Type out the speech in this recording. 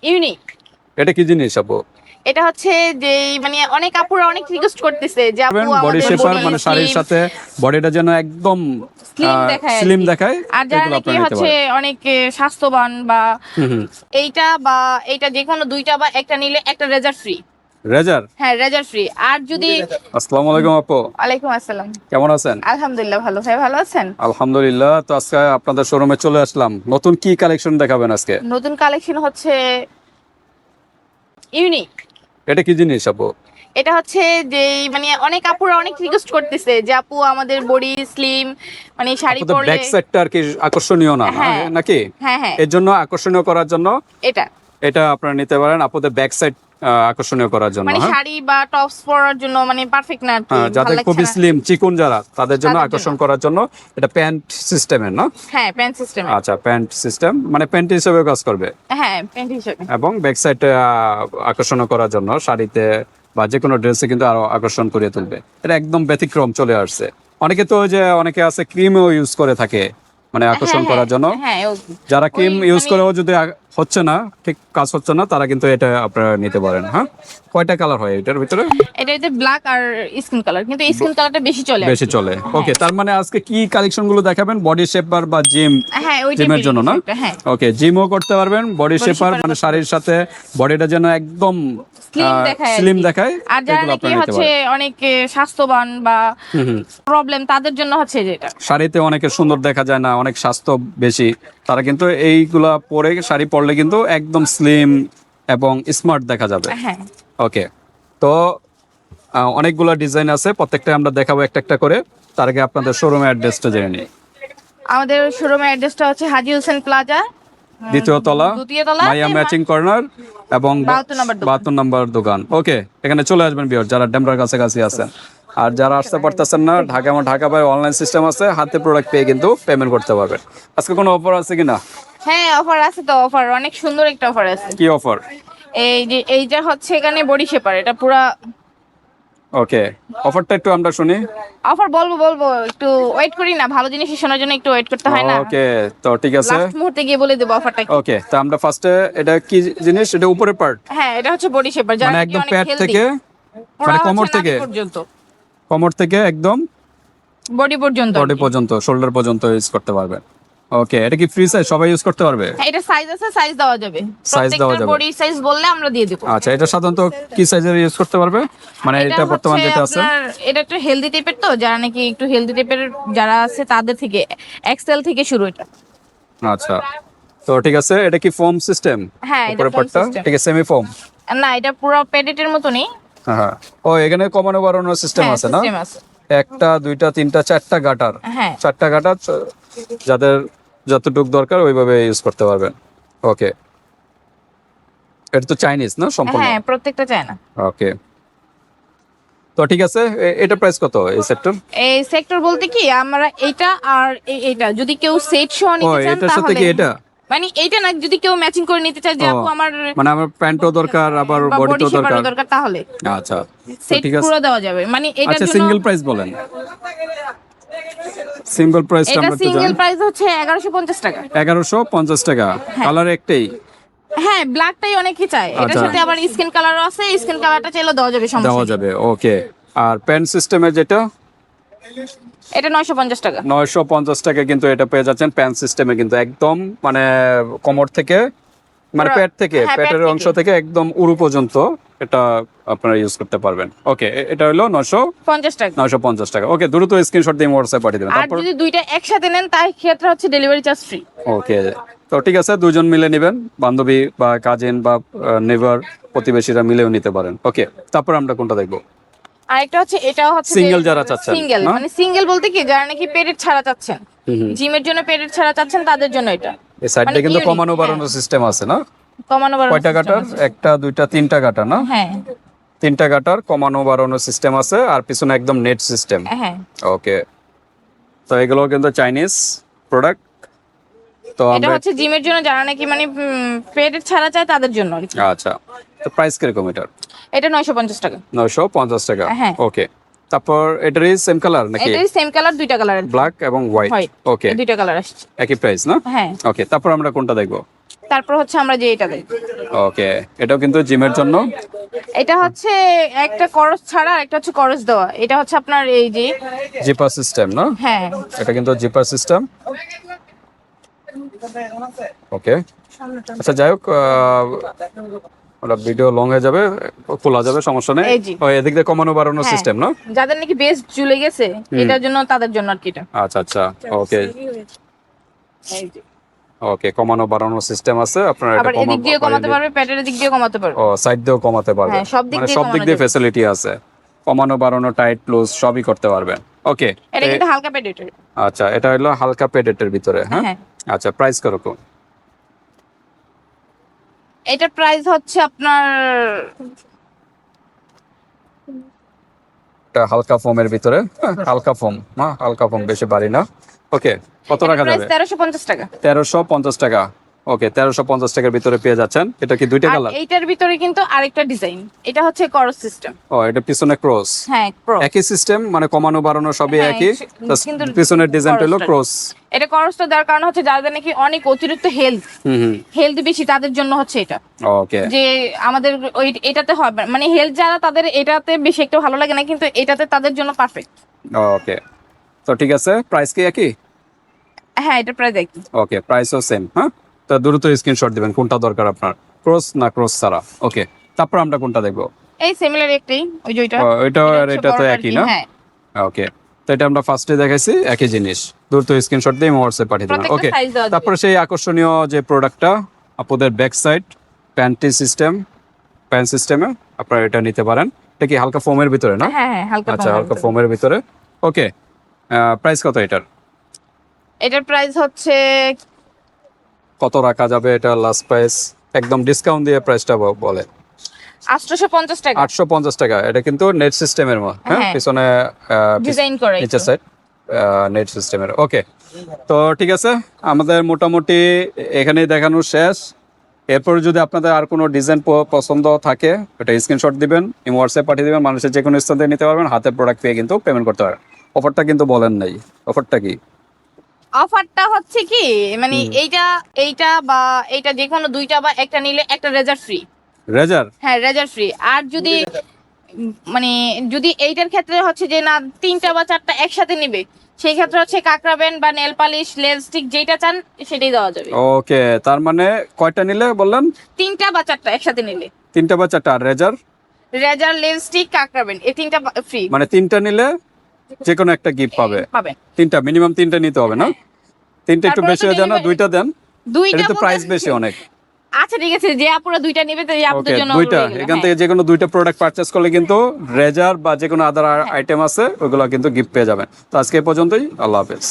Unique. এটা কি জিনিস আপু? এটা হচ্ছে যে মানে অনেক আপুরা অনেক রিকোয়েস্ট করতেছে যে আপু বডি আমাদের শেপার বডি মানে শাড়ির সাথে বডিটা যেন একদম স্লিম দেখায় স্লিম দেখায়, আর যারা এগুলো নাকি আপনারা নিতে হচ্ছে পারেন। অনেক স্বাস্থ্যবান বা হুম। এইটা বা এইটা যে কোনো দুইটা বা একটা নিলে একটা রেজার ফ্রি। রেজার। হ্যাঁ রেজার ফ্রি। আর যদি আসসালামু আলাইকুম আপু, ওয়ালাইকুম আসসালাম। কেমন আছেন? আলহামদুলিল্লাহ ভালো। ভাই ভালো আছেন? আলহামদুলিল্লাহ। তো আজকে আপনাদের শোরুমে চলে আসলাম, নতুন কি কালেকশন দেখাবেন আজকে? নতুন কালেকশন হচ্ছে ইউনিক। এটা কি জিনিস আপু? এটা হচ্ছে যে মানে অনেক আপুরা অনেক রিকোয়েস্ট করতেছে যে আপু আমাদের বডি স্লিম মানে শাড়ি আপনাদের পরলে ব্যাক সাইডটা আর কি আকর্ষণীয় না হ্যাঁ নাকি? হ্যাঁ হ্যাঁ এর জন্য আকর্ষণীয় করার জন্য এটা এটা আপনারা নিতে পারেন, আপনাদের ব্যাক সাইড আকর্ষণীয় করার জন্য। মানে হ্যাঁ, শাড়ি বা টপস পরার জন্য মানে পারফেক্ট না আর কি, ভালো যাদের লাগছে খুবই না। স্লিম চিকন যারা তাদের জন্য তাদের আকর্ষণ জন্য। করার জন্য এটা প্যান্ট সিস্টেমের না? হ্যাঁ প্যান্ট সিস্টেম। আচ্ছা, প্যান্ট সিস্টেম মানে প্যান্ট হিসেবে কাজ করবে হ্যাঁ প্যান্ট হিসেবে। এবং ব্যাক সাইড আকর্ষণ করার জন্য শাড়িতে বা যে কোনো ড্রেসে কিন্তু আরো আকর্ষণ করে তুলবে। এটা একদম ব্যতিক্রম চলে আসছে। অনেকে তো ওই যে অনেকে আছে ক্রিমও ইউজ করে থাকে মানে আকর্ষণ হ্যাঁ, করার জন্য। হ্যাঁ যারা ক্রিম ওই ইউজ মানে- করেও যদি হচ্ছে না, ঠিক কাজ হচ্ছে না, তারা কিন্তু এটা আপনারা নিতে পারেন। হ্যাঁ, কয়টা কালার হয় এটার ভিতরে? এটাতে ব্ল্যাক আর স্কিন কালার, কিন্তু স্কিন কালারটা বেশি চলে আর বেশি কি। চলে। ওকে, তার মানে আজকে কি কালেকশন গুলো দেখাবেন? বডি শেপার বা জিম, হ্যাঁ ওই জিমের টাইপের জন্য না? হ্যাঁ ওকে, জিমও করতে পারবেন, বডি শেপার shaper মানে করতে শাড়ির সাথে বডিটা যেন একদম স্লিম দেখায় আর স্লিম কি। দেখায়, আর যারা এগুলো নাকি আপনারা নিতে হচ্ছে পারেন। অনেক স্বাস্থ্যবান বা হুম। প্রবলেম তাদের জন্য হচ্ছে যেটা। শাড়িতে অনেকে সুন্দর দেখা যায় না, অনেক স্বাস্থ্য বেশি, তারা কিন্তু এইগুলা পরে শাড়ি পরলে কিন্তু একদম স্লিম এবং স্মার্ট দেখা যাবে। হ্যাঁ ওকে, তো অনেকগুলো ডিজাইন আছে, প্রত্যেকটা আমরা দেখাবো একটা একটা করে। তার আগে আপনাদের শোরুমের অ্যাড্রেসটা জেনে নিই। আমাদের শোরুমের অ্যাড্রেসটা হচ্ছে হাজী হোসেন প্লাজা, দ্বিতীয় তলা, দ্বিতীয় তলা, মাইয়া ম্যাচিং কর্নার এবং 72 নম্বর দোকান। 72 নম্বর দোকান। ওকে, এখানে চলে আসবেন ভিউয়ার যারা ডেমরার কাছাকাছি আছেন। আর যারা আসতে পারতেছেন না, ঢাকা বাইরে অনলাইন সিস্টেম আছে, হাতে প্রোডাক্ট পেয়ে কিন্তু পেমেন্ট করতে পারবেন। আজকে কোনো অফার আছে কিনা? হ্যাঁ অফার আছে তো, অফার অনেক সুন্দর একটা অফার আছে। কি অফার? এই যে এইটা হচ্ছে এখানে বডি শেপার, এটা পুরা ওকে, অফারটা একটু আমরা শুনি। অফার বলবো একটু ওয়েট করি না, ভালো জিনিস শোনার জন্য একটু ওয়েট করতে হয় না। ওকে, তো ঠিক আছে। লাস্ট মুহূর্তে গিয়ে বলে দেবো অফারটা কি। ওকে, তো আমরা ফার্স্টে এটা কি জিনিস? এটা উপরের পার্ট হ্যাঁ এটা হচ্ছে বডি শেপার, যারা মানে নাকি একদম অনেক প্যাড হেলদি, থেকে মানে কোমর থেকে পর্যন্ত কোমর থেকে একদম বডি পর্যন্ত আর বডি কি। পর্যন্ত, শোল্ডার পর্যন্ত ইউজ করতে পারবেন। ওকে, এটা কি ফ্রি সাইজ, সবাই ইউজ করতে পারবে? হ্যাঁ, এটা সাইজ আছে, সাইজ দেওয়া যাবে, Size দেওয়া প্রত্যেকটা যাবে। বডি সাইজ বললে আমরা দিয়ে দেবো। আচ্ছা, এটা সাধারণত কি সাইজের ইউজ করতে পারবে মানে এটা বর্তমান হচ্ছে যেটা আছে? আপনার এটা একটু হেলদি টাইপের, তো যারা নাকি একটু হেলদি টাইপের যারা আছে তাদের থেকে এক্সেল থেকে শুরু এটা। আচ্ছা, তো ঠিক আছে। এটা কি ফোম সিস্টেম? হ্যাঁ, এটা উপরের foam পার্টটা system। ঠিক আছে, সেমি ফোম। না এটা পুরো প্যাডেটের মতনই। হ্যাঁ, ও এখানে কমানো বাড়ানোর সিস্টেম হ্যাঁ আছে না? সিস্টেম আছে। একটা দুইটা তিনটা চারটা গাটার, হ্যাঁ চারটা গাটার যাদের যতটুকু দরকার ওইভাবে ইউজ করতে পারবেন। ওকে, এটা তো চাইনিজ না সম্পূর্ণ? হ্যাঁ প্রত্যেকটা চায় না। ওকে, তো ঠিক আছে। এটা প্রাইস কত এই সেক্টর? এই সেক্টর বলতে কি আমরা এইটা আর এইটা যদি কেউ সেট সহ ও, নিতে চান এটার সাথে তাহলে কি এটা? মানে এইটা না, যদি কেউ ম্যাচিং করে নিতে চায় যে ও, আপু আমার মানে আমার প্যান্টও দরকার আবার বা বডি বডিও শেপারও দরকার। দরকার তাহলে আচ্ছা, তো সেট ঠিক আছে। পুরো দেওয়া যাবে। মানে এটার আচ্ছা, জন্য সিঙ্গেল প্রাইস বলেন, সিঙ্গেল প্রাইসটা এটা আমরা একটু সিঙ্গেল জানি। প্রাইস হচ্ছে 1150 টাকা। 1150 টাকা। কালার একটাই? হ্যাঁ ব্ল্যাকটাই অনেকেই চায়, এটার আচ্ছা। সাথে আবার স্কিন কালারও আছে, স্কিন কালারটা চাইলেও দেওয়া যাবে, সমস্যা দেওয়া নেই। যাবে। ওকে, আর প্যান্ট সিস্টেমের যেটা এটা 950 টাকা। 950 টাকা কিন্তু এটা পেয়ে যাচ্ছেন প্যান্ট সিস্টেমে, কিন্তু একদম মানে কোমর থেকে মানে পুরো- পেট থেকে, হ্যাঁ, পেটের পেট অংশ থেকে। থেকে একদম উরু পর্যন্ত এটা আপনারা ইউজ করতে পারবেন। ওকে, এটা হলো 50 টাকা। 950 টাকা। ওকে, দ্রুত স্ক্রিনশট দিয়ে হোয়াটসঅ্যাপ পাঠিয়ে দেবেন। আর তারপর যদি দুইটা একসাথে নেন তার ক্ষেত্রে হচ্ছে ডেলিভারি চার্জ ফ্রি। ওকে, তো ঠিক আছে, দুজন মিলে নেবেন, বান্ধবী বা কাজিন বা নেভার প্রতিবেশীরা মিলেও নিতে পারেন। ওকে, তারপর আমরা কোনটা দেখবো? আর একটা হচ্ছে এটাও হচ্ছে Single যারা চাচ্ছেন, সিঙ্গেল, না? মানে সিঙ্গেল বলতে কি যারা নাকি পেরেড ছাড়া চাচ্ছেন, জিমের জন্য পেরেড ছাড়া চাচ্ছেন তাদের জন্য এটা। এই সাইডে মানে কিন্তু unique, কমানো হ্যাঁ। বাড়ানোর সিস্টেম আছে না? কমানো বাড়ানো কয়টা system গাটার? আছে। একটা দুইটা তিনটা গাটা না? হ্যাঁ তিনটা গাটার কমানো বাড়ানোর সিস্টেম আছে, আর পিছনে একদম নেট সিস্টেম। হ্যাঁ ওকে, তো এগুলো কিন্তু চাইনিজ প্রোডাক্ট। তো এটা আমরা হচ্ছে জিমের জন্য যারা নাকি মানে পেরেড ছাড়া চায় তাদের জন্য আর কি। আচ্ছা, তো প্রাইস কিরকম এটার? এটা 950 টাকা। 950 টাকা। হ্যাঁ। ওকে, তারপর এটারই সেম কালার নাকি? এটাই সেম কালার, দুইটা কালার ব্ল্যাক এবং হোয়াইট। হোয়াইট, ওকে, দুইটা কালার আসছে। একই প্রাইস না? হ্যাঁ ওকে, তারপর আমরা কোনটা দেখবো? তারপর হচ্ছে আমরা যে এটা দেই, ওকে, এটাও কিন্তু জিমের জন্য। এটা হচ্ছে একটা করস ছাড়া একটা হচ্ছে করস দেওয়া, এটা হচ্ছে আপনার এই যে জিপার সিস্টেম না? হ্যাঁ এটা কিন্তু জিপার সিস্টেম। ওকে, আচ্ছা যাই হোক, ওটা ভিডিও লং হয়ে যাবে, খোলা যাবে, সমস্যা নেই। এই জি। ওই এদিক দিয়ে কমানো বাড়ানোর হ্যাঁ। সিস্টেম না? যাদের নাকি বেস ঝুলে গেছে এটার জন্য, তাদের জন্য আর কি এটা। আচ্ছা আচ্ছা, ওকে এই যে। ওকে, কমানো বাড়ানোর সিস্টেম আছে, আপনারা এটা আবার এদিক দিয়ে কমাতে পারবে, পেটের দিক দিয়ে কমাতে পারবে। ও সাইড দিয়েও কমাতে পারবে, হ্যাঁ, সব দিক মানে দিয়ে সব দিক কমানো দিয়ে যাবে। ফ্যাসিলিটি আছে, কমানো বাড়ানো টাইট লুজ সবই করতে পারবেন। ওকে, এটা কিন্তু হালকা পেটের। আচ্ছা এটা হলো হালকা পেডেটের ভিতরে, হ্যাঁ? হ্যাঁ। আচ্ছা, প্রাইস কিরকম? এটার প্রাইস হচ্ছে আপনার এটা হালকা ফোমের ভিতরে, হালকা ফোম, হ্যাঁ হালকা ফোম, বেশি ভারী না। ওকে, কত রাখা প্রাইস যাবে? 1350 টাকা। 1350 টাকা। ওকে, 1350 টাকার ভিতরে পেয়ে যাচ্ছেন। এটা কি দুইটা আর কালার? এইটার ভিতরে কিন্তু আরেকটা ডিজাইন, এটা হচ্ছে করস সিস্টেম। ও, এটা পিছনে ক্রস। হ্যাঁ ক্রস। একই সিস্টেম, মানে কমানো বাড়ানো সবই হ্যাঁ, একই, জাস্ট কিন্তু পিছনের ডিজাইনটা হলো crossটা। ক্রস। এটা করসটা দেওয়ার কারণ হচ্ছে যাদের নাকি অনেক অতিরিক্ত হেলথ বেশি, তাদের জন্য হচ্ছে এটা। ওকে, যে আমাদের ওই এটাতে হবে মানে হেলথ যারা, তাদের এটাতে বেশি একটা ভালো লাগে না, কিন্তু এটাতে তাদের জন্য পারফেক্ট। ওকে, তো ঠিক আছে, প্রাইস কি একই? হ্যাঁ, এটা প্রায় দেখি। ওকে, প্রাইসও সেম, হ্যাঁ? তো দ্রুত স্ক্রিনশট দিবেন কোনটা দরকার আপনার, ক্রস না ক্রস ছাড়া। ওকে, তারপর আমরা কোনটা দেখবো? এই সিমিলার একটাই, ওই যে ওইটা। ওইটা আর হচ্ছে এটা তো বড়টা আর একই কি, না? হ্যাঁ। ওকে, তো এটা আমরা ফার্স্টে দেখাইছি, একই জিনিস, দ্রুত স্ক্রিনশট দিয়ে হোয়াটসঅ্যাপ পাঠিয়ে দেবেন। প্রত্যেকটা ওকে, size দেওয়া যাবে। তারপরে সেই আকর্ষণীয় যে প্রোডাক্টটা, আপনাদের back side panty system, pant সিস্টেমে আপনারা এটা নিতে পারেন। এটা কি হালকা ফোমের ভিতরে না? হ্যাঁ হ্যাঁ, হালকা আচ্ছা, কম হালকা হবে। ফোমের ভিতরে। ওকে, প্রাইস কত এটার? এটার প্রাইস হচ্ছে কত রাখা যাবে এটা লাস্ট প্রাইস? একদম ডিসকাউন্ট দিয়ে প্রাইসটা বলে। 850 টাকা। 850 টাকা। এটা কিন্তু নেট সিস্টেমের মতো, হ্যাঁ? হ্যাঁ। পিছনে ডিজাইন করে নিচের সাইড নেট সিস্টেমের। ওকে, তো ঠিক আছে, আমাদের মোটামুটি এখানেই দেখানো শেষ। এরপর যদি আপনাদের আর কোনো ডিজাইন পছন্দ থাকে, ওটা স্ক্রিনশট দিবেন, হোয়াটসঅ্যাপ পাঠিয়ে দিবেন, মানুষের যে কোনো স্থান থেকে নিতে পারবেন, হাতে প্রোডাক্ট পেয়ে কিন্তু পেমেন্ট করতে পারবেন। অফারটা কিন্তু বলেন নাই, অফারটা কি? অফারটা হচ্ছে কি, মানে এইটা এইটা বা এইটা যে কোনো দুইটা বা একটা নিলে একটা রেজার ফ্রি। রেজার? হ্যাঁ, রেজার ফ্রি। আর যদি মানে যদি এইটার ক্ষেত্রে হচ্ছে যে না, তিনটা বা চারটা একসাথে নিবে, সেই ক্ষেত্রে হচ্ছে কাকড়া ব্যান্ড বা নেল পালিশ, লিপস্টিক যেটা চান সেটাই দেওয়া যাবে। ওকে, তার মানে কয়টা নিলে বললেন? তিনটা বা চারটা একসাথে নিলে। 3টা বা 4টা? আর রেজার? রেজার, লিপস্টিক, কাকড়া ব্যান্ড, এই তিনটা ফ্রি মানে 3টা নিলে যে কোনো একটা গিফট পাবে? পাবেন। 3টা, মিনিমাম 3টা নিতে হবে না? 3টা একটু তারপরে বেশি তো হয়ে যায় না? delivery- 2টা দেন, দুইটা এটা তো বলতে- প্রাইস বেশি অনেক। আচ্ছা ঠিক আছে, যে আপুরা দুইটা নেবে তো এই ওকে, আপুদের জন্য 2টা, রয়ে গেল, এখান হ্যাঁ। থেকে যে কোনো 2টা প্রোডাক্ট পারচেজ করলে কিন্তু রেজার বা যে কোনো আদার আইটেম আছে ওগুলো কিন্তু গিফট পেয়ে যাবেন। তো আজকে এই পর্যন্তই, আল্লাহ হাফেজ।